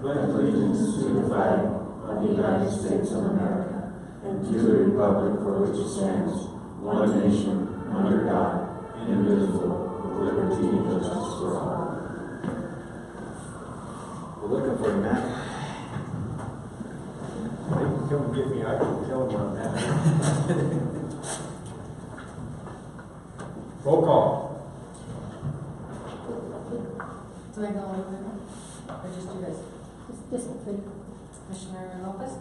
pledge allegiance to the flag of the United States of America and to the republic for which it stands, one nation, under God, indivisible, with liberty and justice for all. We're looking for you, Matt. They can come and get me, I can tell them where I'm at. Roll call. Do I go over or just do this? This one, please. Commissioner Lopez?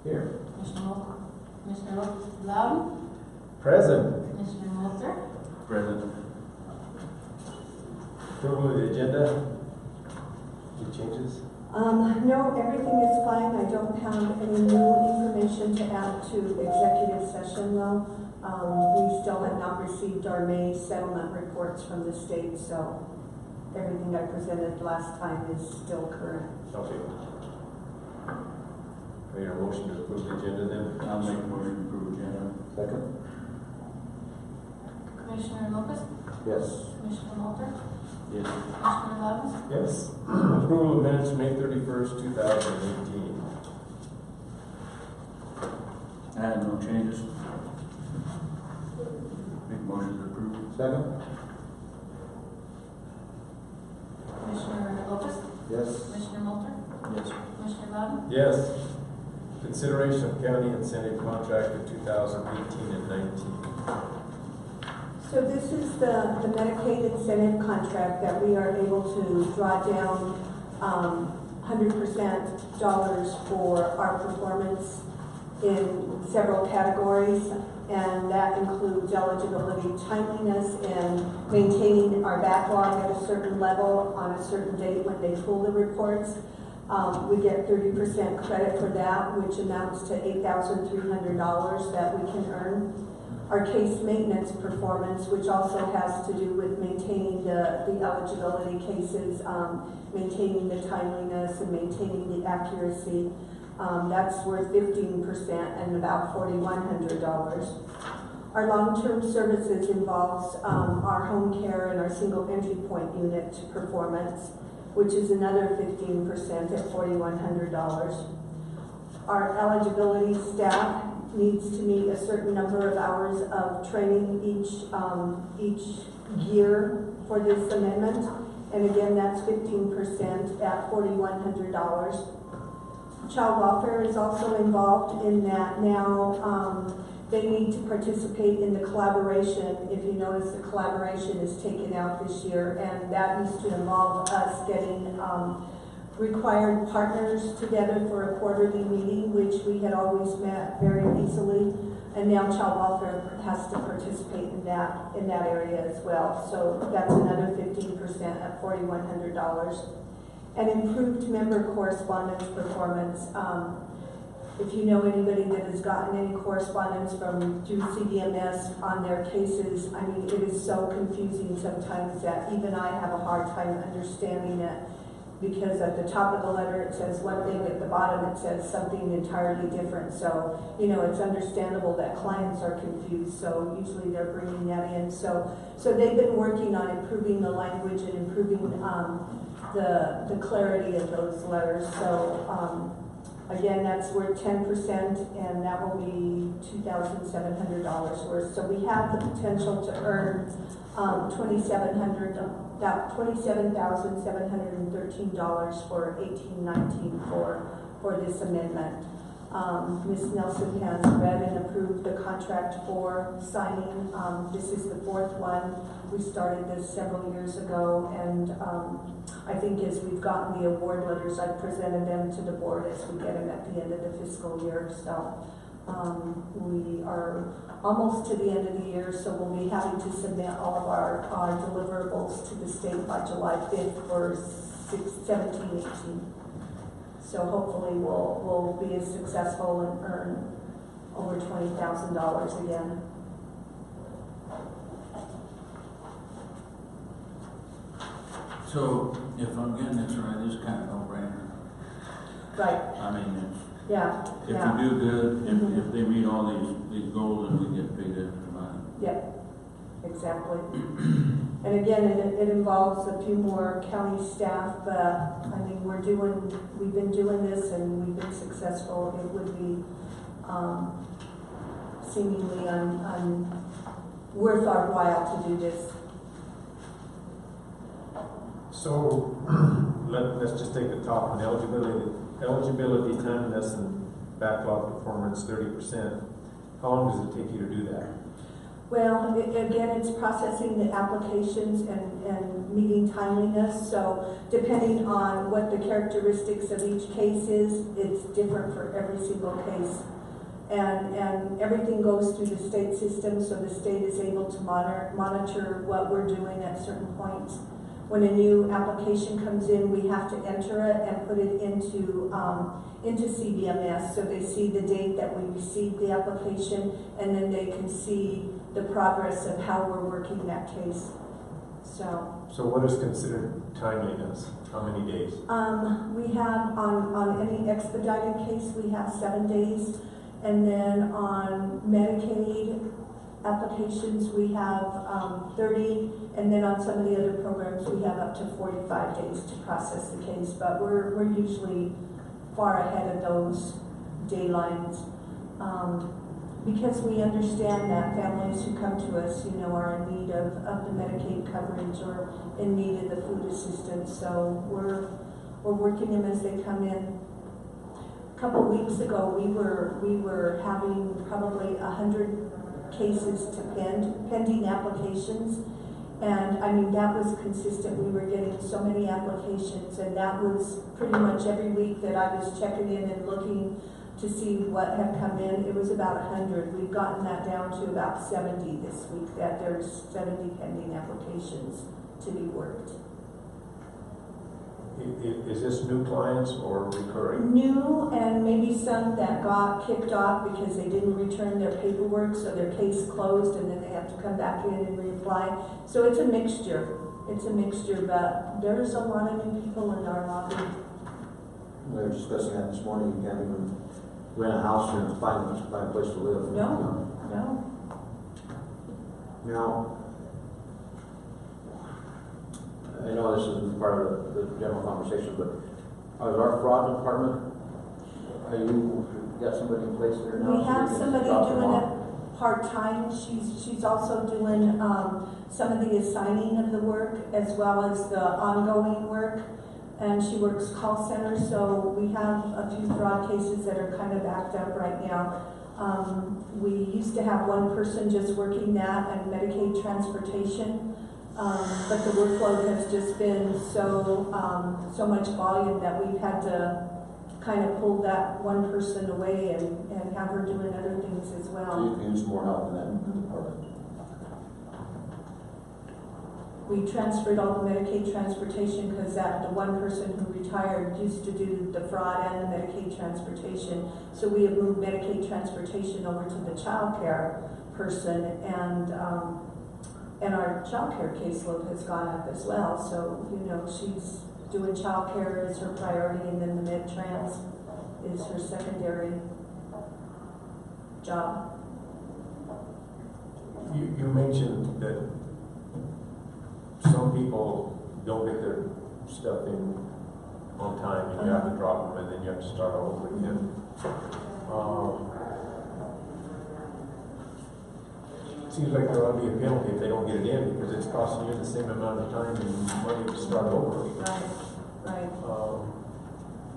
Here. Commissioner Loudon? Present. Commissioner Walter? Present. Approval of the agenda. Any changes? No, everything is fine. I don't have any new information to add to executive session though. We still have not received our May settlement reports from the state, so everything I presented last time is still current. Okay. We have a motion to approve the agenda then? I'll make a motion to approve agenda. Second? Commissioner Lopez? Yes. Commissioner Walter? Yes. Commissioner Loudon? Yes. Approval of minutes, May 31st, 2018. I have no changes. Make motion to approve. Second? Commissioner Lopez? Yes. Commissioner Walter? Yes. Commissioner Loudon? Yes. Consideration of county incentive contract for 2018 and 19. So this is the Medicaid incentive contract that we are able to draw down 100% dollars for our performance in several categories, and that includes eligibility, timeliness, and maintaining our backlog at a certain level on a certain date when they pull the reports. We get 30% credit for that, which amounts to $8,300 that we can earn. Our case maintenance performance, which also has to do with maintaining the eligibility cases, maintaining the timeliness, and maintaining the accuracy. That's worth 15% and about $4,100. Our long-term services involves our home care and our single entry point unit performance, which is another 15% at $4,100. Our eligibility staff needs to meet a certain number of hours of training each year for this amendment, and again that's 15% at $4,100. Child welfare is also involved in that now. They need to participate in the collaboration. If you notice, the collaboration is taken out this year, and that needs to involve us getting required partners together for a quarterly meeting, which we had always met very easily, and now child welfare has to participate in that area as well. So that's another 15% at $4,100. And improved member correspondence performance. If you know anybody that has gotten any correspondence through CDMS on their cases, I mean, it is so confusing sometimes that even I have a hard time understanding it, because at the top of the letter it says one thing, at the bottom it says something entirely different. So, you know, it's understandable that clients are confused, so usually they're bringing that in. So they've been working on improving the language and improving the clarity of those letters. So again, that's worth 10%, and that will be $2,700 worth. So we have the potential to earn about $27,713 for 18-19 for this amendment. Ms. Nelson has read and approved the contract for signing. This is the fourth one. We started this several years ago, and I think as we've gotten the award letters, I've presented them to the board as we get them at the end of the fiscal year. So we are almost to the end of the year, so we'll be having to submit all of our deliverables to the state by July 5th for 17-18. So hopefully we'll be as successful and earn over $20,000 again. So, if I'm getting this right, this is kind of no-brainer. Right. I mean, it's, Yeah. if yeah. you do good, if they meet all these goals, then we get paid extra money. Yep. Exactly. And again, it involves a few more county staff, but I mean, we've been doing this and we've been successful. It would be seemingly worth our while to do this. So, let's just take the top one, eligibility, timeliness, and backlog performance 30%. How long does it take you to do that? Well, again, it's processing the applications and meeting timeliness. So depending on what the characteristics of each case is, it's different for every single case. And everything goes through the state system, so the state is able to monitor what we're doing at certain points. When a new application comes in, we have to enter it and put it into CBMS, so they see the date that we received the application, and then they can see the progress of how we're working that case. So what is considered timeliness? How many days? We have on any expedited case, we have 7 days, and then on Medicaid applications, we have 30, and then on some of the other programs, we have up to 45 days to process the case, but we're usually far ahead of those daylines, because we understand that families who come to us, you know, are in need of the Medicaid coverage or in need of the food assistance, so we're working them as they come in. A couple weeks ago, we were having probably 100 cases to pending applications, and I mean, that was consistent. We were getting so many applications, and that was pretty much every week that I was checking in and looking to see what had come in. It was about 100. We've gotten that down to about 70 this week, that there's 70 pending applications to be worked. Is this new clients or recurring? New, and maybe some that got kicked off because they didn't return their paperwork, so their case closed, and then they have to come back in and reapply. So it's a mixture. It's a mixture, but there's a lot of new people in our lobby. We were discussing that this morning. You can't even rent a house here and find a place to live. No. Now, I know this isn't part of the general conversation, but is our fraud department, you got somebody in place there now? We have somebody doing it part-time. She's also doing some of the assigning of the work as well as the ongoing work. And she works call center, so we have a few fraud cases that are kind of backed up right now. We used to have one person just working that and Medicaid transportation. But the workload has just been so much volume that we've had to kind of pull that one person away and have her doing other things as well. So you can use more help in that department. We transferred all the Medicaid transportation because the one person who retired used to do the fraud and the Medicaid transportation. So we have moved Medicaid transportation over to the child care person, and our child care caseload has gone up as well. So, you know, she's doing child care as her priority, and then the med trans is her secondary job. You mentioned that some people don't get their stuff in on time, and you have to drop them, and then you have to start all over again. Seems like there ought to be a penalty if they don't get it in, because it's costing you the same amount of time and money to start over. Right.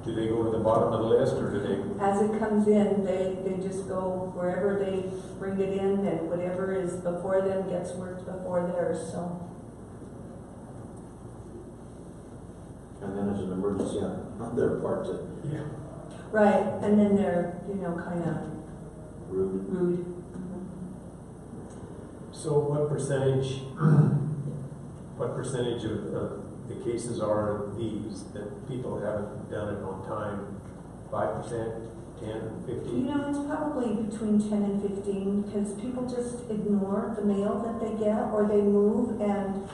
Do they go to the bottom of the list, or do they? As it comes in, they just go wherever they bring it in, and whatever is before them gets worked before theirs, so. And then there's an emergency on their part to Yeah. Right, and then they're, you know, kind of rude. So what percentage of the cases are these that people haven't done it on time? 5%, 10, 15? You know, it's probably between 10 and 15, because people just ignore the mail that they get, or they move and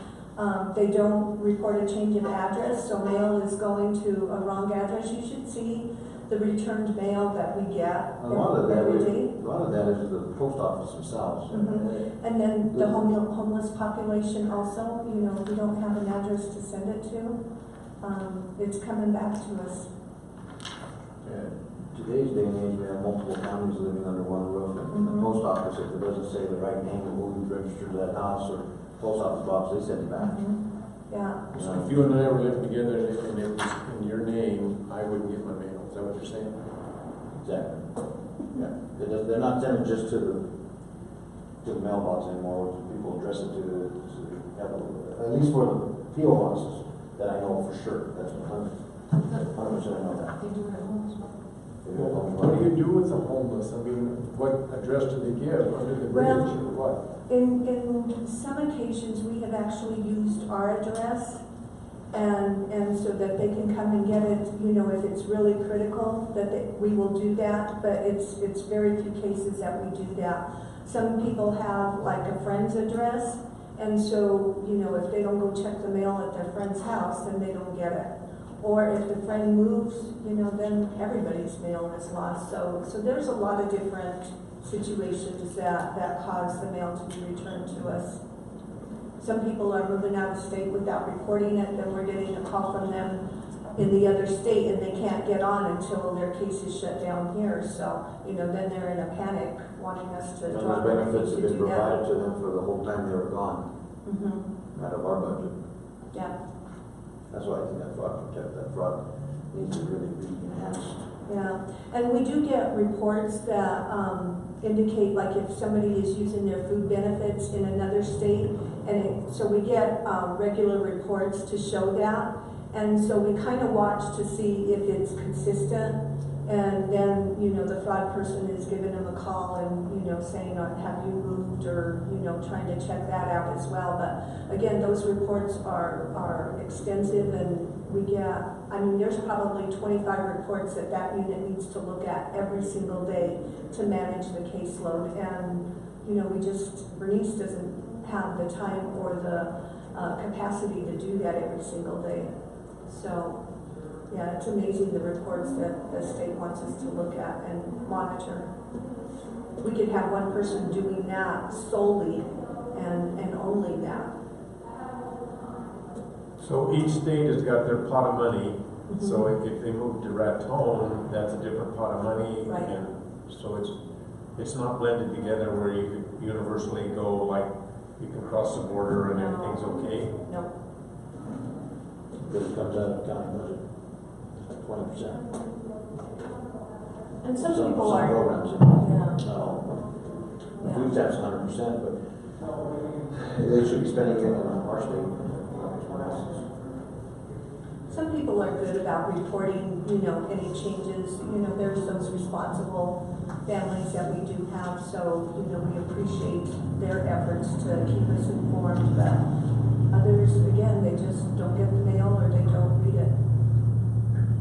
they don't report a change of address, so mail is going to a wrong address. You should see the returned mail that we get A lot of that every is, day. a lot of that is the post office themselves. Mhm. And then the homeless population also, you know, we don't have an address to send it to. It's coming back to us. Today's day and age, we have multiple families living under one roof, and the Mhm. post office, if it doesn't say the right name of who's registered to that house or post office box, they send it back. Yeah. You So know? if you and I were living together and it was in your name, I wouldn't get my mail, is that what you're saying? Exactly. Yeah, they're not sending just to the mailbox anymore, people address it to at least for the PO boxes, that I know for sure, that's 100% I know that. They do it at home as well. What do you do with the homeless? I mean, what address do they give, under the bridge or what? In some occasions, we have actually used our address, and so that they can come and get it, you know, if it's really critical, we will do that, but it's very few cases that we do that. Some people have like a friend's address, and so, you know, if they don't go check the mail at their friend's house, then they don't get it. Or if the friend moves, you know, then everybody's mail is lost. So there's a lot of different situations that cause the mail to be returned to us. Some people are moving out of state without reporting it, then we're getting a call from them in the other state and they can't get on until their case is shut down here. So, you know, then they're in a panic wanting us to And drop those everything benefits have to been do that. provided to them for the whole time they were gone, Mhm. out of our budget. Yeah. That's why I think that fraud needs to really be enhanced. Yeah, and we do get reports that indicate like if somebody is using their food benefits in another state, and so we get regular reports to show that, and so we kind of watch to see if it's consistent, and then, you know, the fraud person is giving them a call and, you know, saying, have you moved, or, you know, trying to check that out as well. But again, those reports are extensive, and we get, I mean, there's probably 25 reports that unit needs to look at every single day to manage the caseload. And, you know, Bernice doesn't have the time or the capacity to do that every single day. So, yeah, it's amazing the reports that the state wants us to look at and monitor. We could have one person doing that solely and only that. So each state has got their pot of money, Mhm. so if they move to Raton, that's a different pot of money. Right. And so it's not blended together where you could universally go, like, you can cross the border and No. everything's okay. No. Because it comes out of the county budget, 20%. And some people Some are. programs, Yeah. no. The Yeah. food tax 100%, but they should be spending it in our state. Some people are good about reporting, you know, any changes. You know, there's those responsible families that we do have, so, you know, we appreciate their efforts to keep us informed. But others, again, they just don't get the mail or they don't read it.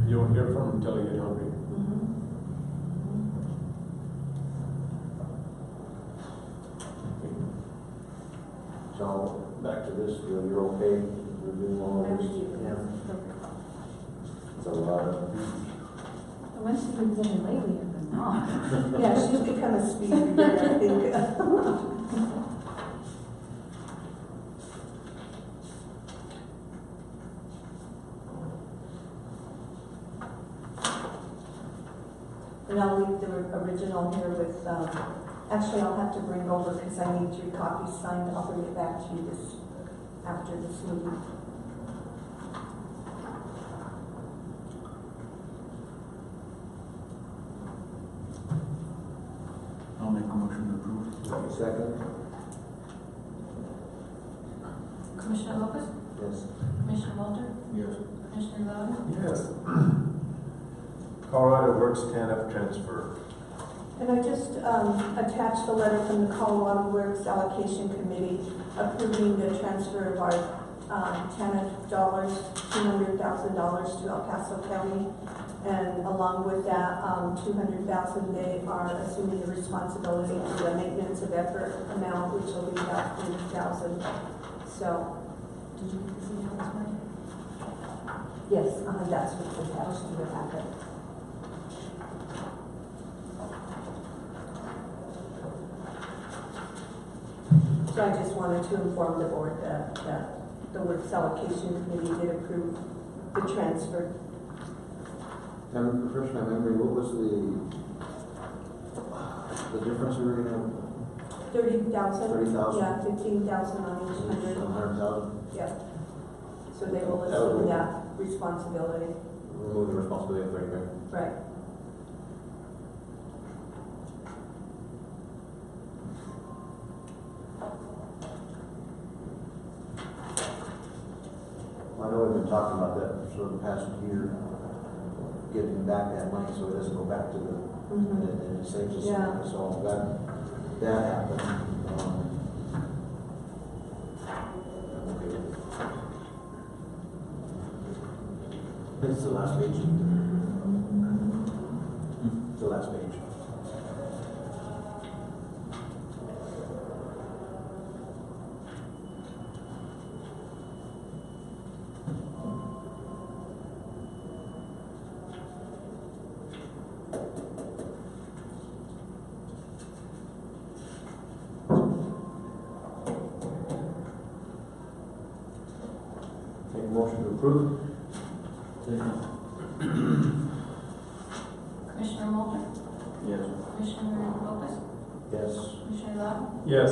You don't hear from them until you get hungry. So, back to this, you're okay reviewing all of this? Yeah. It's a lot of, Unless she's been singing lately, but not. Yeah, she's become a speed reader, I think. And I'll leave the original here with, actually I'll have to bring over because I need 3 copies signed. I'll bring it back to you after this meeting. I'll make a motion to approve. second? Commissioner Lopez, Yes. Commissioner Walter, Yes. Commissioner Loudon, Yes. Colorado Works TANF transfer. And I just attached the letter from the Colorado Works Allocation Committee approving the transfer of our $10,000, $200,000 to El Paso County. And along with that, $200,000, they are assuming the responsibility for the maintenance of effort amount, which will be about $3,000. So, did you get to see how this went? yes, that's what's attached to the packet. So I just wanted to inform the board that the Works Allocation Committee did approve the transfer. And refresh my memory, what was the difference we were gonna, 30,000? 30,000? Yeah, 15,000 on each hundred. 100,000? Yeah. So they will That would assume be- that responsibility. Remove the responsibility of 30 grand. Right. I know we've been talking about that for the past year, getting back that money so it doesn't go back to the, and it saves us. Yeah. So I'm glad that happened. Okay. It's the last page. The last page. Make a motion to approve. Commissioner Mulder? Yes. Commissioner Lopez? Yes. Commissioner Love? Yes.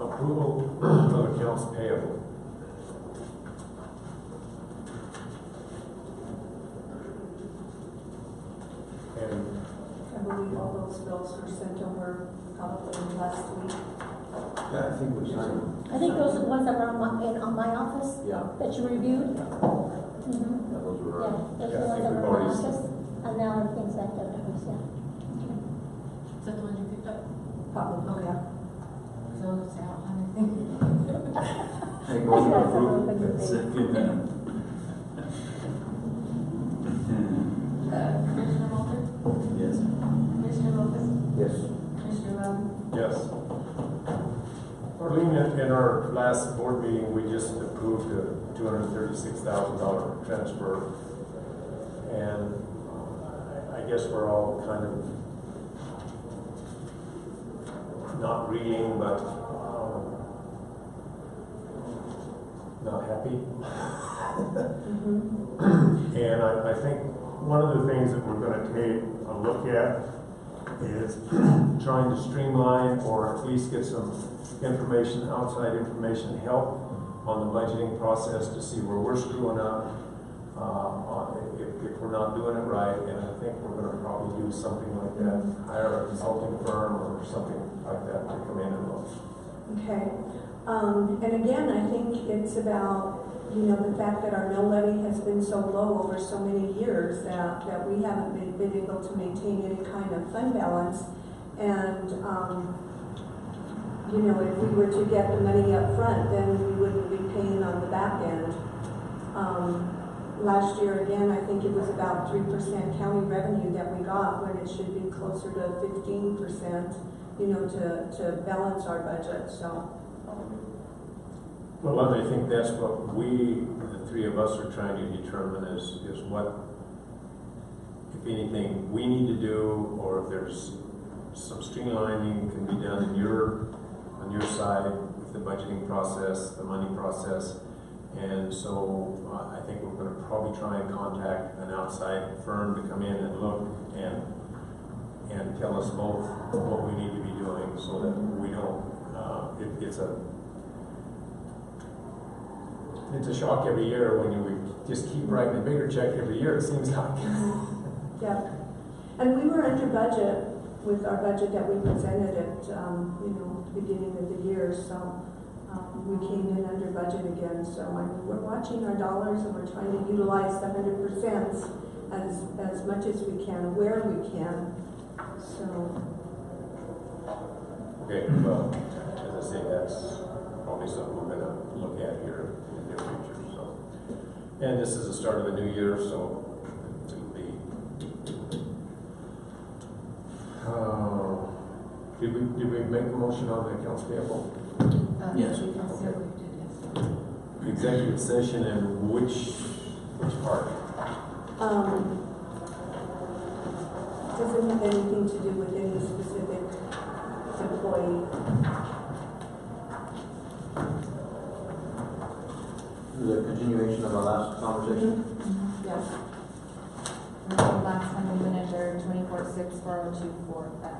Approval of accounts payable. And I believe all those bills were sent over probably last week. Yeah, I think we signed. I think those are the ones that were on my office Yeah. that you reviewed. Yeah, Mm-hmm. those were. Yeah, those Yeah, I are the ones think that we've were on my already office, and now everything's at the office, yeah. Is that the one you picked up? Probably, yeah. So it's out, anything? Make a motion to approve. Second. Commissioner Mulder? Yes. Commissioner Lopez? Yes. Commissioner Love? yes. Arlene, in our last board meeting, we just approved a $236,000 transfer. And I guess we're all kind of not reeling, but not happy. And I think one of the things that we're going to take a look at is trying to streamline or at least get some information, outside information help on the budgeting process to see where we're screwing up, if we're not doing it right. And I think we're going to probably do something like that, hire a consulting firm or something like that to come in and look. Okay. And again, I think it's about, the fact that our mill levy has been so low over so many years that we haven't been able to maintain any kind of fund balance. And, if we were to get the money up front, then we wouldn't be paying on the back end. Last year, again, I think it was about 3% county revenue that we got when it should be closer to 15%, to balance our budget, so. Well, and I think that's what the three of us are trying to determine is what, if anything, we need to do, or if there's some streamlining can be done on your side with the budgeting process, the money process. And so I think we're going to probably try and contact an outside firm to come in and look and tell us both what we need to be doing so that we don't, it's a shock every year when we just keep writing a bigger check every year, it seems like. Yeah. And we were under budget with our budget that we presented at, the beginning of the year, so we came in under budget again. So we're watching our dollars and we're trying to utilize the 100% as much as we can, where we can. So. Okay, well, as I say, that's probably something we're going to look at here in the near future. So, and this is the start of the new year, so it'll be. Did we make a motion on the accounts payable? Yes. We can see what we did, yes. Executive session and which part? Doesn't have anything to do with any specific employee. The continuation of our last conversation. Yes. Last time we went under 246402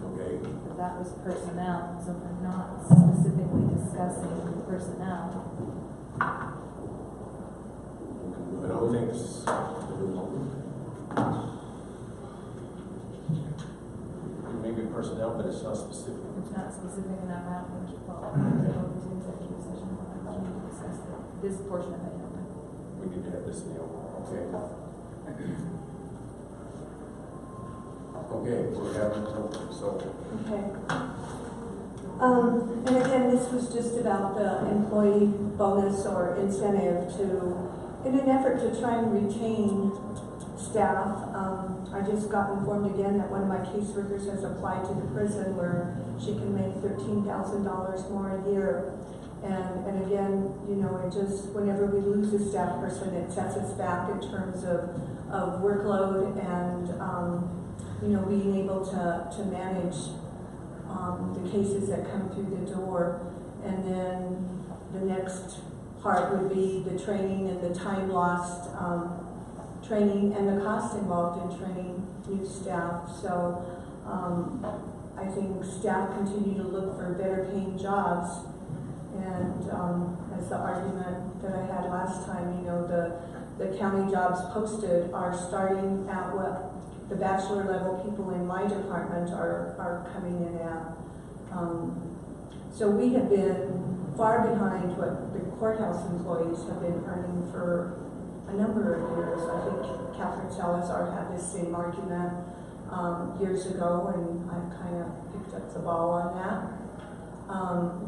Okay, but that was personnel, so we're not specifically discussing personnel. I don't think s- Maybe personnel, but it's not specific. It's not specific enough, I don't think you fall into executive session. We need to discuss this portion of it. we need to have this in the open. Okay. Okay, we're having, so, Okay. And again, this was just about the employee bonus or incentive in an effort to try and retain staff. I just got informed again that one of my caseworkers has applied to the prison where she can make $13,000 more a year. And again, you know, it just, whenever we lose a staff person, it sets us back in terms of workload and, you know, being able to manage the cases that come through the door. And then the next part would be the training and the time lost, training and the cost involved in training new staff. So I think staff continue to look for better paying jobs. And as the argument that I had last time, you know, the county jobs posted are starting at what the bachelor level people in my department are coming in at. So we have been far behind what the courthouse employees have been earning for a number of years. I think Catherine Salazar had this same argument years ago, and I kind of picked up the ball on that.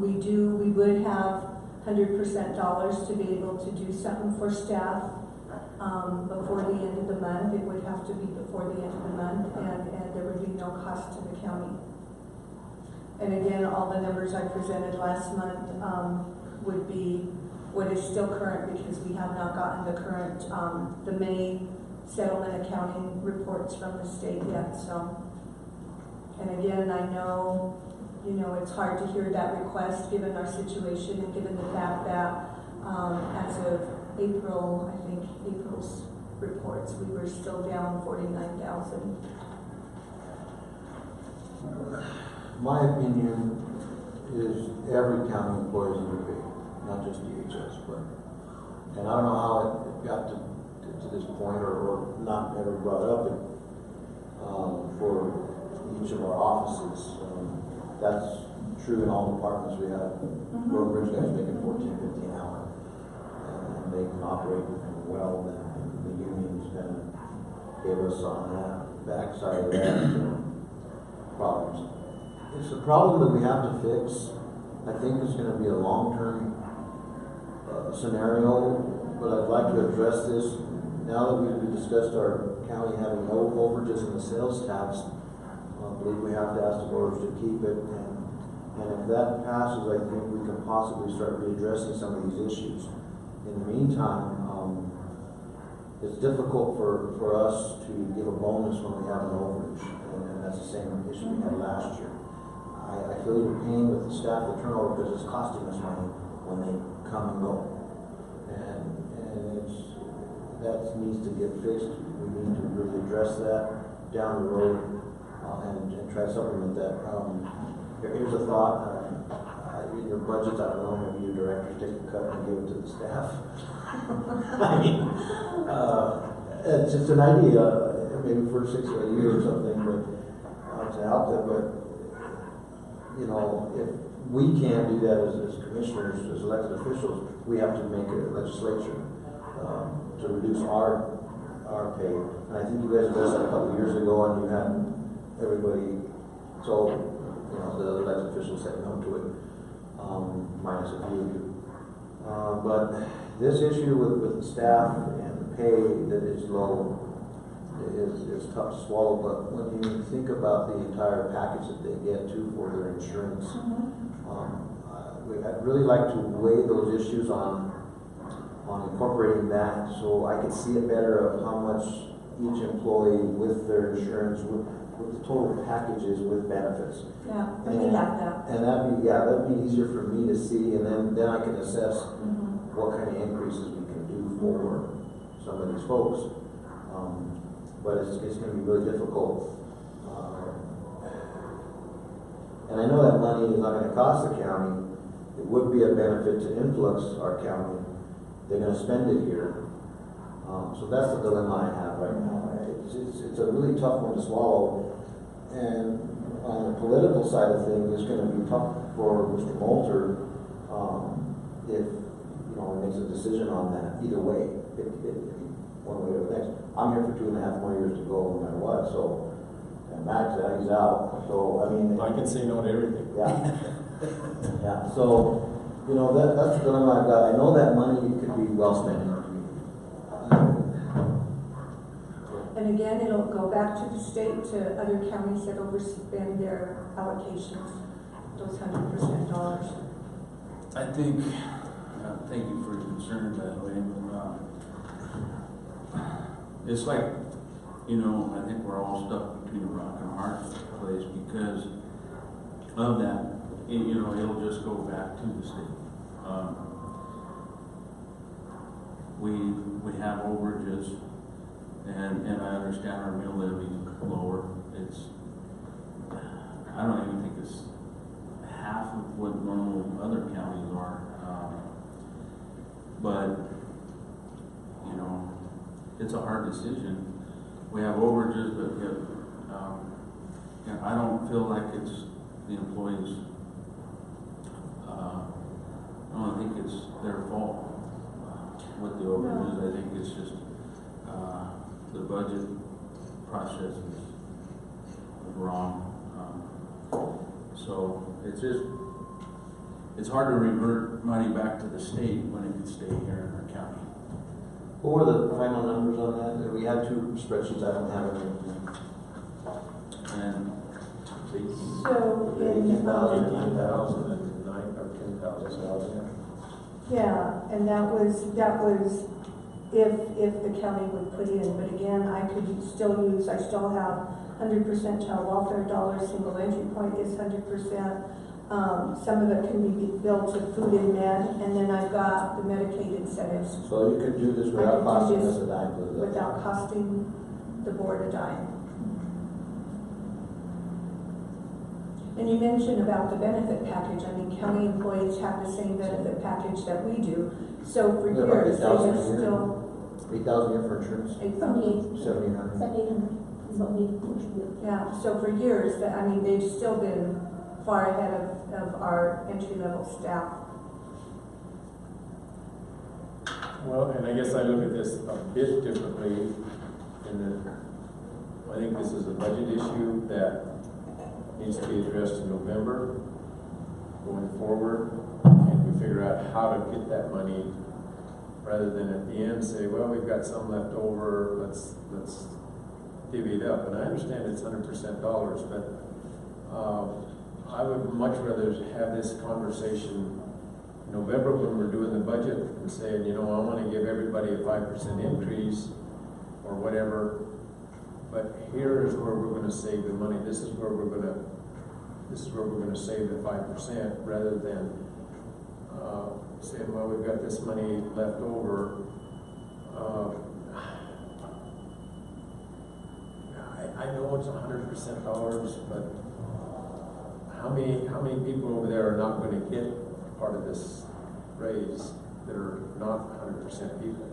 We would have 100% dollars to be able to do something for staff before the end of the month. It would have to be before the end of the month, and there would be no cost to the county. And again, all the numbers I presented last month would be what is still current, because we have not gotten the current, the May settlement accounting reports from the state yet. So, and again, I know, you know, it's hard to hear that request given our situation and given the fact that as of April, I think April's reports, we were still down 49,000. My opinion is every county employee is underpaid, not just DHS, but, and I don't know how it got to this point or not ever brought up for each of our offices. That's true in all departments. We have road bridge guys making $14.50 an hour, and they can operate well. And the unions kind of gave us on that backside of that problems. It's a problem that we have to fix. I think it's going to be a long-term scenario, but I'd like to address this now that we've discussed our county having no overages in the sales tax. I believe we have to ask the voters to keep it, and if that passes, I think we can possibly start readdressing some of these issues. In the meantime, it's difficult for us to give a bonus when we have an overage, and that's the same issue we had last year. I feel your pain with the staff, the turnover, because it's costing us money when they come and go, and that needs to get fixed. We need to really address that down the road. And try to supplement that. Here's a thought. In your budgets, I don't know, maybe your directors take a cut and give it to the staff. I mean, it's just an idea, maybe for 6 or a year or something, but to help them. But, you know, if we can't do that as commissioners, as elected officials, we have to make a legislature to reduce our pay. And I think you guys did that a couple of years ago, and you had everybody, so, you know, the other elected officials said no to it, minus a few of you. But this issue with the staff and the pay that is low is tough to swallow, but when you think about the entire package that they get too for their insurance, I'd really like to weigh those issues on incorporating that, so I could see it better of how much each employee with their insurance, with the total packages with benefits. Yeah, and we have that. And that'd be easier for me to see, and then I can assess Mhm. what kind of increases we can do for some of these folks. But it's gonna be really difficult. And I know that money is not gonna cost the county. It would be a benefit to influx our county. They're gonna spend it here. So that's the dilemma I have right now. It's a really tough one to swallow. And on the political side of things, it's gonna be tough for Mr. Moulter, if, he makes a decision on that, either way, one way or the next. I'm here for 2.5 more years to go, no matter what, so, and Max, he's out, so, I mean. I can say no to everything. Yeah. Yeah, so, that's the dilemma I've got. I know that money could be well spent. And again, it'll go back to the state, to other counties that overspend their allocations, those $100% dollars. I think, thank you for your concern that way, but it's like, I think we're all stuck between a rock and a hard place because of that. It'll just go back to the state. We have overages, and I understand our mill levy lower. I don't even think it's half of what normal other counties are. But it's a hard decision. We have overages, but yet, I don't feel like it's the employees. I don't think it's their fault with the overages. I think it's just the budget process is wrong. So it's hard to revert money back to the state when it can stay here in our county. What were the final numbers on that? We had 2 spreadsheets, I don't have it. And So, in, 18,000 and 9 or 10,000. yeah, and that was if the county would put in, but again, I still have 100% child welfare dollars, single entry point is 100%. Some of it can be billed to food and med, and then I've got the Medicaid incentives So you could do this without costing us a dime. without costing the board a dime. And you mentioned about the benefit package. I mean, county employees have the same benefit package that we do. So for Yeah, about years, they 8,000 have a year. still 8,000 a year for insurance, 8,000. 7,800. 7,800 is what we contribute. Yeah, so for years, they've still been far ahead of our entry-level staff. Well, and I guess I look at this a bit differently in that I think this is a budget issue that needs to be addressed in November going forward, and we figure out how to get that money rather than at the end say, well, we've got some left over, let's divvy it up. And I understand it's 100% dollars, but I would much rather have this conversation in November when we're doing the budget and saying, I want to give everybody a 5% increase or whatever, but here is where we're going to save the money. This is where we're going to save the 5%, rather than saying, well, we've got this money left over. I know it's 100% dollars, but how many people over there are not going to get part of this raise that are not 100% people?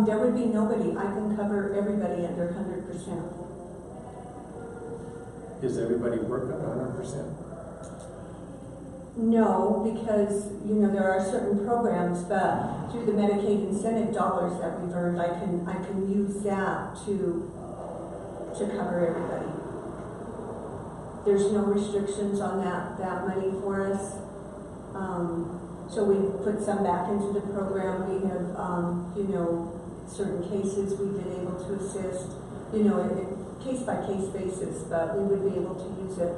There would be nobody. I can cover everybody under 100%. Is everybody working 100%? No, because, there are certain programs, but through the Medicaid incentive dollars that we've earned, I can use that to cover everybody. There's no restrictions on that money for us. So we put some back into the program. We have, certain cases we've been able to assist, case-by-case basis, but we would be able to use it.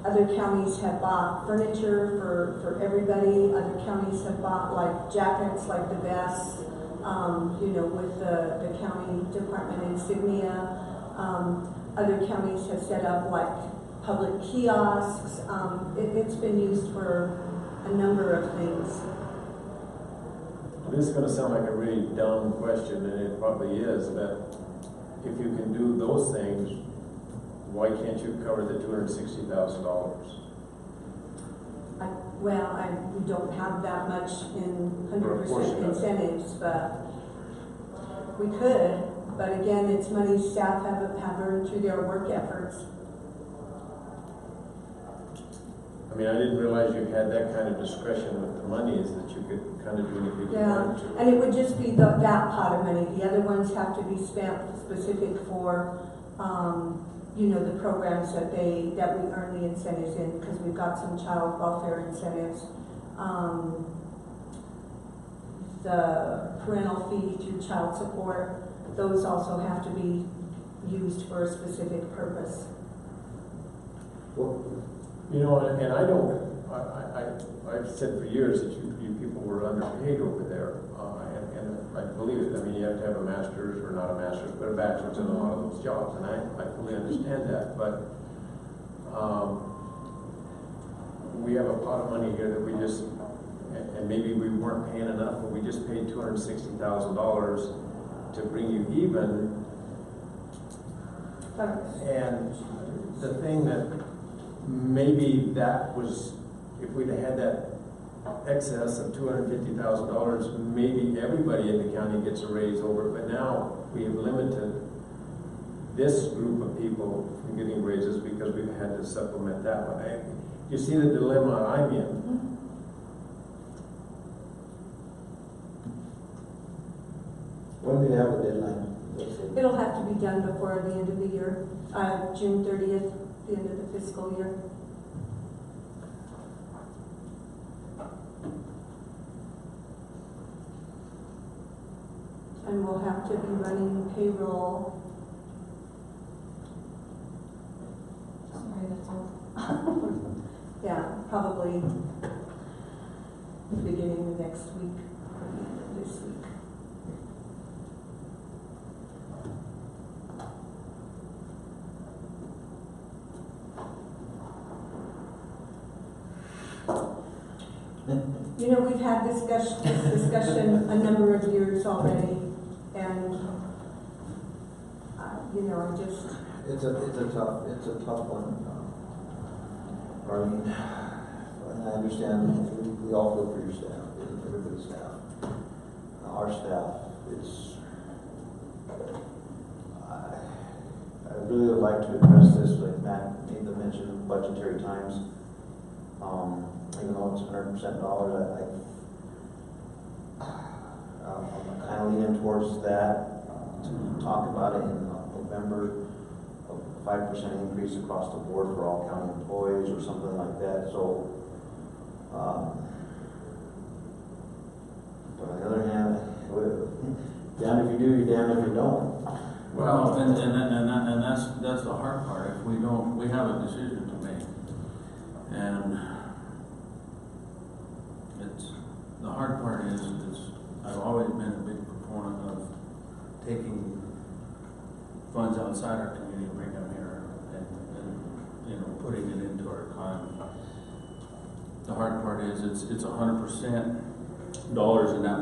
Other counties have bought furniture for everybody. Other counties have bought like jackets, like the vests, you know, with the county department insignia. Other counties have set up like public kiosks. It's been used for a number of things. This is gonna sound like a really dumb question, and it probably is, but if you can do those things, why can't you cover the $260,000? We don't have that much in For a portion 100% of it. incentives, but we could. But again, it's money staff have earned through their work efforts. I mean, I didn't realize you had that kind of discretion with the money, is that you could kind of do anything you Yeah, wanted to. and it would just be that pot of money. The other ones have to be spent specific for, you know, the programs that we earn the incentives in, because we've got some child welfare incentives. The parental fee through child support, those also have to be used for a specific purpose. Well, You know, and I don't, I've said for years that you people were underpaid over there, and I believe it. I mean, you have to have a master's, or not a master's, but a bachelor's in a lot of those jobs, and I fully understand that, but we have a pot of money here that we just, and maybe we weren't paying enough, but we just paid $260,000 to bring you even. And the thing that maybe that was, if we'd have had that excess of $250,000, maybe everybody in the county gets a raise over it. But now we have limited this group of people from getting raises because we've had to supplement that one. You see the dilemma I'm in. when do you have a deadline? It'll have to be done before the end of the year, June 30th, the end of the fiscal year. And we'll have to be running payroll. Sorry, that's all. Yeah, probably the beginning of next week, or the end of this week. You know, we've had this discussion a number of years already, and you know, It's a tough one. Arlene, I understand, we all feel for your staff, everybody's staff. Our staff is, I really would like to address this, like Matt made the mention of budgetary times. Even though it's 100% dollars, I'm kind of leaning towards that, to talk about it in November, a 5% increase across the board for all county employees or something like that. So, but on the other hand, damned if you do, you're damned if you don't. Well, and that's the hard part. If we don't, we have a decision to make, and the hard part is I've always been a big proponent of taking funds outside our community and bringing them here and you know, putting it into our economy. The hard part is it's 100% dollars, and that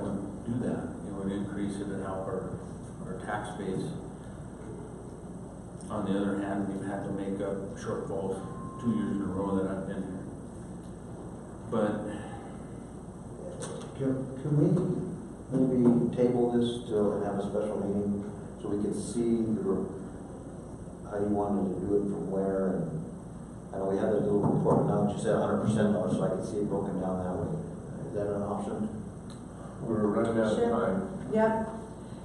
would do that. It would increase it and help our tax base. On the other hand, we've had to make up shortfalls 2 years in a row that I've been here. But Can we maybe table this and have a special meeting so we can see how you wanted to do it from where? And I know we had the little report now, you said 100% dollars, so I can see it broken down that way. Is that an option? We're running out of Sure. time.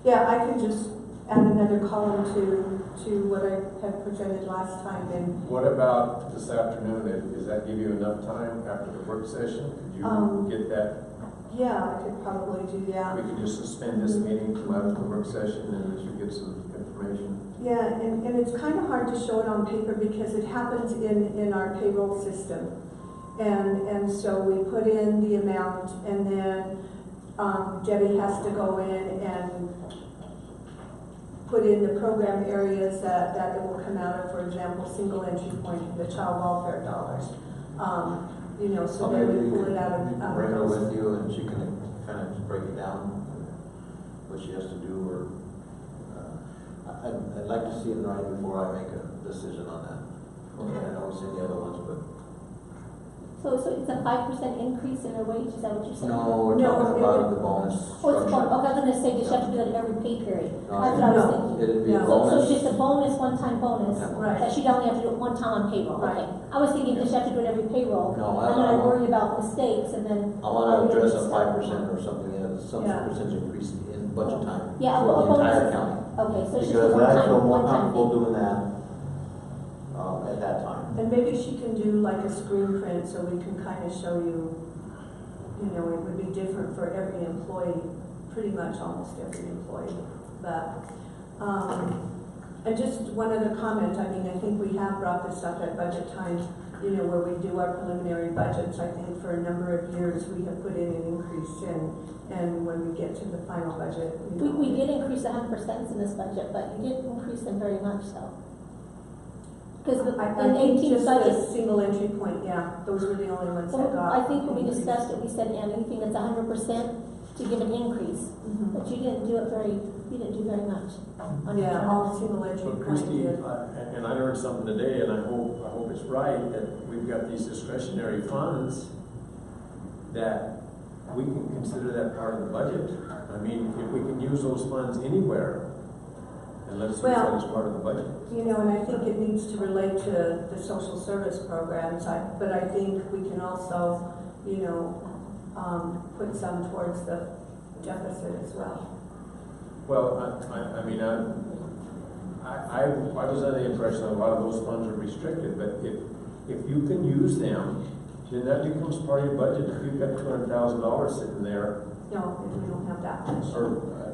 Yeah, I can just add another column to what I had presented last time. And What about this afternoon? Does that give you enough time after the work session? Could you get that? yeah, I could probably do that. We could just suspend this meeting till after the work session, and you get some information. Yeah, and it's kind of hard to show it on paper because it happens in our payroll system. And so we put in the amount, and then Debbie has to go in and put in the program areas that it will come out of, for example, single entry point, the child welfare dollars. You know, so Well, then maybe we you pull can- it out of. You can bring her with you and she can kind of break it down, what she has to do, or, I'd like to see it in writing before I make a decision on that. I know it's in the other ones, but. So it's a 5% increase in her wage, is that what you're saying? No, we're No, talking it about would- the bonus Oh, it's a bonus, structure. okay, I was gonna say, does she have to do that in every pay period? No, That's what I was no. thinking. It'd be a No. So bonus. it's just a bonus, one-time bonus, Yeah. Right. that she'd only have to do it one time on payroll, Right. okay. I was thinking, does she have to do it every payroll? No, And then I I worry about mistakes, and then. I wanna address a stuff. 5% or something, some Yeah. percentage increase in budget time Yeah, for a the entire bonus. county. Okay, so it's just a Because I feel more one-time comfortable thing. doing that, at that time. And maybe she can do like a screen print so we can kind of show you, you know, it would be different for every employee, pretty much almost every employee. But, and just one other comment, I mean, I think we have brought this up at budget time, you know, where we do our preliminary budgets. I think for a number of years, we have put in an increase and when we get to the final budget, you know. We did increase 100% in this budget, but you didn't increase them very much, though. Because I in think 18 just the budget, single entry point, yeah, those were the only ones that well, got. I think when we increased. discussed it, we said, and anything that's 100% to give an increase, Mhm. but you didn't do very much. on your Yeah, side. all single entry But point Christie, did. and I learned something today, and I hope it's right, that we've got these discretionary funds that we can consider that part of the budget. I mean, if we can use those funds anywhere, and let's use that Well, as part of the budget. You know, and I think it needs to relate to the social service programs, but I think we can also, you know, put some towards the deficit as well. Well, I mean, I was under the impression that a lot of those funds are restricted, but if you can use them, then that becomes part of your budget. If you've got $200,000 sitting there, No, we don't have that much, or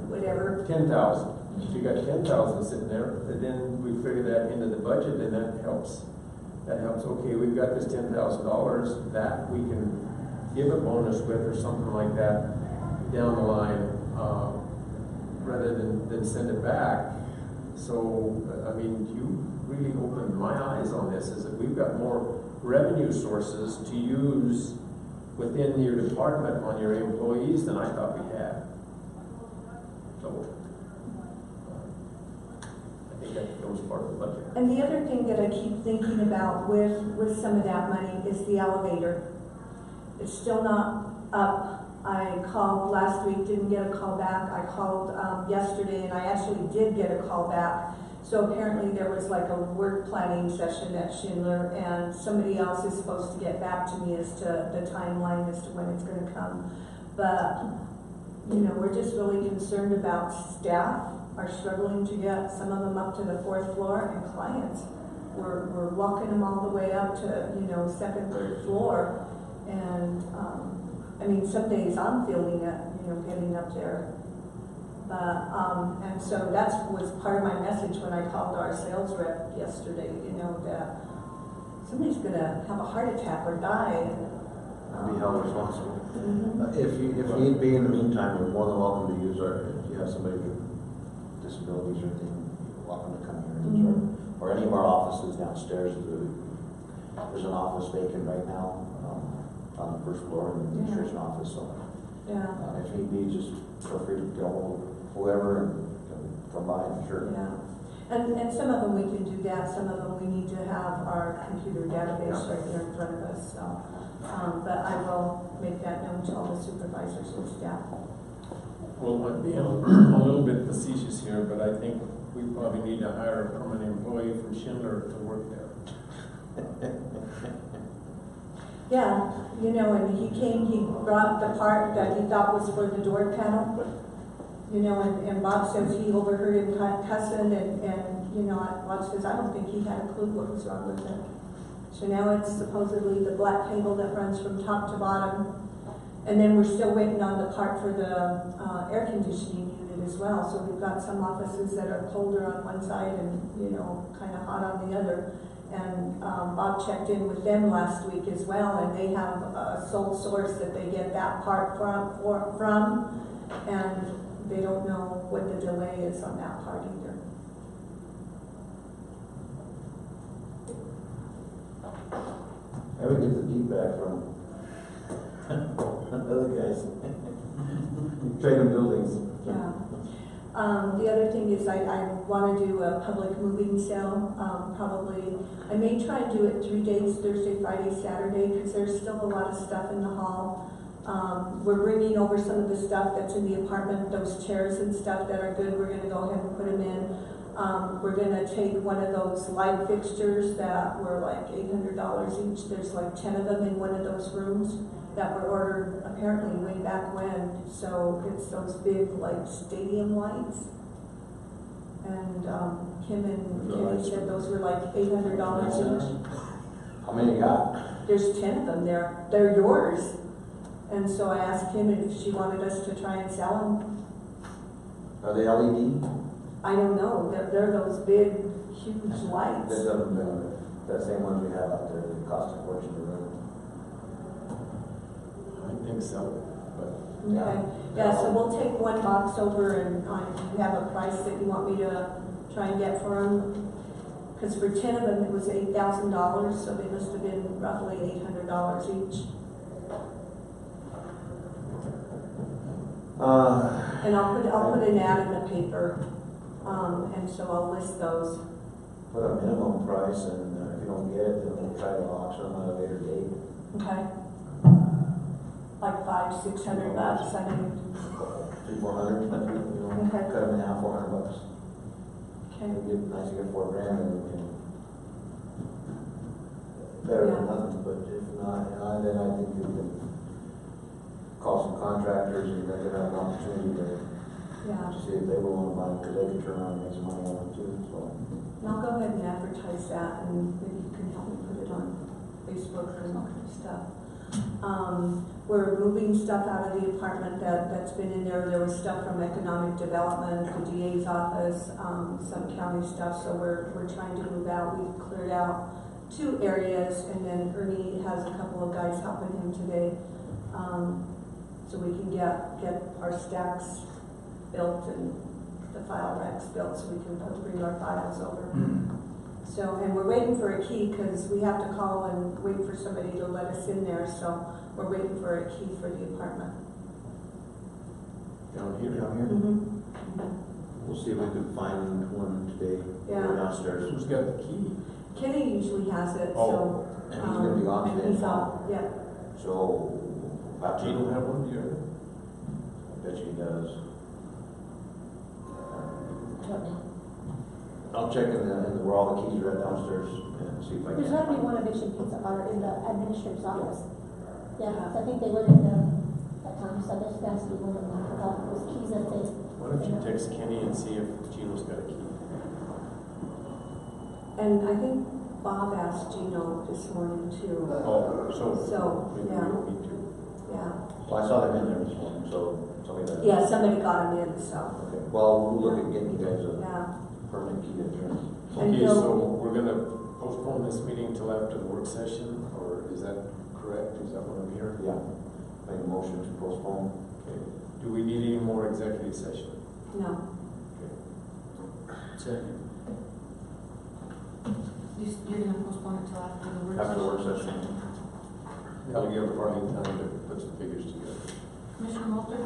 whatever. 10,000, if you got 10,000 sitting there, then we figure that into the budget, and that helps. That helps, okay, we've got this $10,000 that we can give a bonus with or something like that down the line, rather than send it back. So, I mean, you really opened my eyes on this, is that we've got more revenue sources to use within your department on your employees than I thought we had. So, I think that goes part of the budget. And the other thing that I keep thinking about with some of that money is the elevator. It's still not up. I called last week, didn't get a call back. I called yesterday, and I actually did get a call back. So apparently there was like a work planning session at Schindler, and somebody else is supposed to get back to me as to the timeline as to when it's going to come. But, you know, we're just really concerned about staff are struggling to get some of them up to the 4th floor, and clients. We're walking them all the way up to, you know, 2nd, 3rd floor. And, I mean, some days I'm feeling it, you know, getting up there. But, and so that was part of my message when I called our sales rep yesterday, you know, that somebody's gonna have a heart attack or die. Be held responsible. Mhm. If need be, in the meantime, we're more than welcome to use if you have somebody with disabilities or anything, you're welcome to come here and use or any of our offices downstairs. There's an office vacant right now, on the 1st floor in the administration office, so. Yeah, If need be, just feel free to get hold of whoever and come by, I'm sure. yeah. And some of them we can do that, some of them we need to have our computer database right here in front of us, so. But I will make that known to all the supervisors and staff. Well, I'm being a little bit facetious here, but I think we probably need to hire a permanent employee from Schindler to work there. Yeah, you know, and he brought the part that he thought was for the door panel. You know, and Bob says he overheard him cussing, and you know, Bob says, I don't think he had a clue what was wrong with it. So now it's supposedly the black cable that runs from top to bottom. And then we're still waiting on the part for the air conditioning unit as well. So we've got some offices that are colder on one side and, you know, kind of hot on the other. And Bob checked in with them last week as well, and they have a sole source that they get that part from, and they don't know what the delay is on that part either. I would get the feedback from other guys. Trading buildings. Yeah. The other thing is I want to do a public moving sale, probably. I may try and do it 3 days, Thursday, Friday, Saturday, because there's still a lot of stuff in the hall. We're bringing over some of the stuff that's in the apartment, those chairs and stuff that are good. We're going to go ahead and put them in. We're going to take one of those light fixtures that were like $800 each. There's like 10 of them in one of those rooms that were ordered apparently way back when. So it's those big like stadium lights. And Kim and Kenny said those were like $800 each. How many you got? There's 10 of them. They're yours. And so I asked Kim if she wanted us to try and sell them. Are they LED? I don't know. They're those big, huge lights. There's that same ones we have out there that cost a fortune to run. I think so, but. Okay. Yeah, so we'll take one box over, and do you have a price that you want me to try and get for them? Because for 10 of them, it was $8,000, so they must have been roughly $800 each. And I'll put an ad in the paper, and so I'll list those. Put a minimum price, and if you don't get it, then we'll try to auction them at a later date. Okay. Like $500-600 bucks. I mean. 300-400, Okay. cut them in half, $400. Okay. It'll get nice to get $4 grand, and we can. Better than Yeah. nothing, but if not, then I think we can call some contractors and they can have an opportunity to Yeah. see if they will want to buy them, because they can turn around and make some money on them too, so. And I'll go ahead and advertise that, and maybe you can help me put it on Facebook and all kind of stuff. We're moving stuff out of the apartment that's been in there. There was stuff from economic development, the DA's office, some county stuff, so we're trying to move out. We've cleared out 2 areas, and then Ernie has a couple of guys helping him today, so we can get our stacks built and the file racks built, so we can bring our files over. So, and we're waiting for a key, because we have to call and wait for somebody to let us in there, so we're waiting for a key for the apartment. Down here. We'll see if we can find one today. Yeah. Downstairs. Who's got the key? Kenny usually has it, Oh, so. And he's gonna be on and today. he's out, yeah. So, about You don't have one, do you? I bet you he does. I'll check in where all the keys are at downstairs and see if I can. There's gotta be one eviction pizza bar in the administrator's office. Yeah, 'cause I think they went in there that time, so there's got to be one of them, those keys that they. Why don't you text Kenny and see if Gino's got a key? And I think Bob asked Gino this morning too. Oh, so maybe we yeah. don't need to. Yeah. Well, I saw them in there this morning, so somebody that. Yeah, somebody got him in, so, Okay, well, we'll look at getting you guys a yeah. permanent key insurance. And Okay, Bill- so we're gonna postpone this meeting till after the work session, or is that correct? Is that what I'm hearing? Yeah, make a motion to postpone. Okay. Do we need any more executive session? No. Second. You're gonna postpone it till after the work After the session? work session. That'll give Farley time to put some figures together. Commissioner Mulder?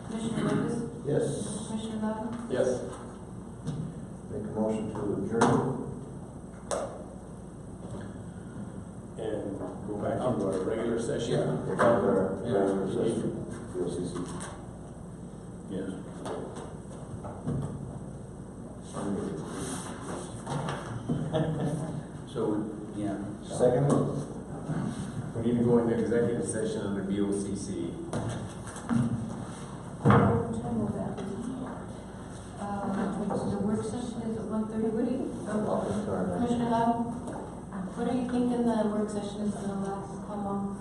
Commissioner Lucas? Yes. Commissioner Loudon? Yes. Make a motion to adjourn. And go back into our regular session? We're back to our regular session, DHS. Yes. So, yeah. Second? We need to go into executive session under BOCC. The work session is at 1:30, what do you, Commissioner Loudon? What are you thinking the work session is gonna last, how long?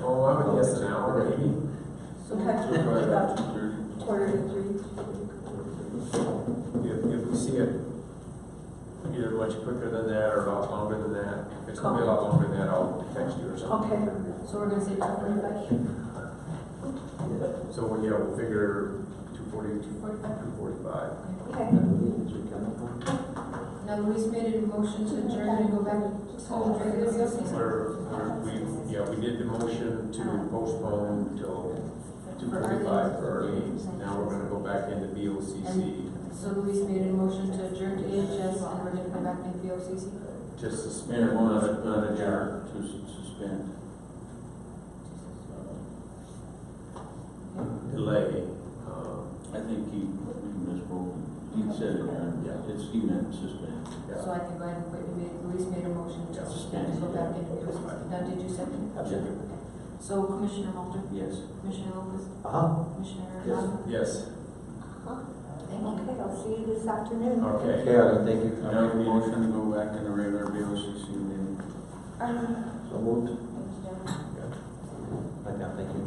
Oh, I would guess an hour, maybe. Okay. About 2:45. If we see it either much quicker than that or a lot longer than that. If it's gonna be a lot longer than that, I'll text you or something. Okay. So we're gonna say 2:45? So, yeah, we'll figure 2:40, 2:45? 2:45. Okay. Now, Luis made a motion to adjourn and go back to regular business. We did the motion to postpone till 2:45 for early. Now we're gonna go back into BOCC, So Luis made a motion to adjourn to DHS and we're gonna come back into BOCC. just suspend, not adjourn. To suspend. Delay. I think he misspoke. He said it, he meant suspend. So I can go ahead and put, Luis made a motion to suspend and go back into BOCC. Now, did you second? Absolutely. Okay. So Commissioner Mulder? Yes. Commissioner Lopez? Yes. Commissioner Rivera? Yes. Thank you. Okay, I'll see you this afternoon. Okay. Okay, Arlen, thank you. I make a motion to go back in the regular BOCC meeting. So moved. Thank you, gentlemen. Okay, thank you.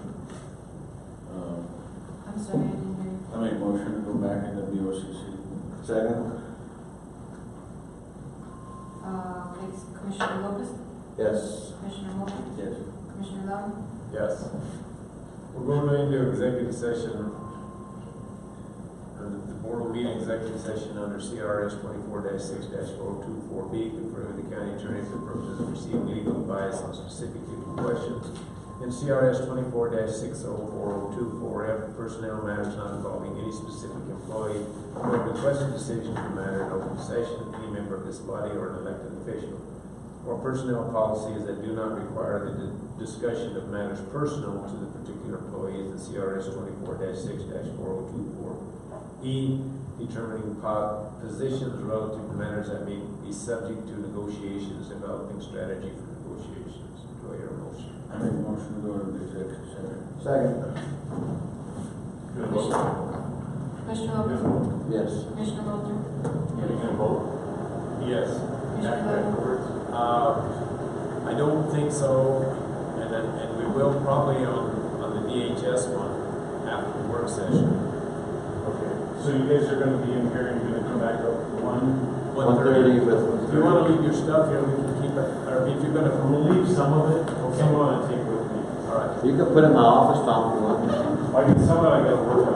I'm sorry, I didn't hear you. I make a motion to go back in the BOCC. Second? Thanks, Commissioner Lopez? Yes. Commissioner Mulder? Yes. Commissioner Lau? Yes. We're going into executive session. The board will be in executive session under CRS 24-6-4024B, conferring with the county attorney for purposes of receiving legal advice on specific legal questions. In CRS 24-60424F, personnel matters not involving any specific employee or requested decision to matter in open session, any member of this body or an elected official, or personnel policies that do not require the discussion of matters personal to the particular employee is the CRS 24-6-4024E, determining positions relative to matters that may be subject to negotiations, developing strategy for negotiations. Do I hear a motion? I make a motion to go to the executive session. Second? Commissioner Lopez? Yes. Commissioner Mulder? Yes. Commissioner Lau? I don't think so, and we will probably on the DHS one after the work session. Okay, so you guys are gonna be in here, and you're gonna come back up 1:30, but. If you wanna leave your stuff here, we can keep it, or if you're gonna I'm gonna leave some of it, Okay. some I wanna take with me. all right. You can put it in my office, Tom, if you want. Some of it I gotta work on.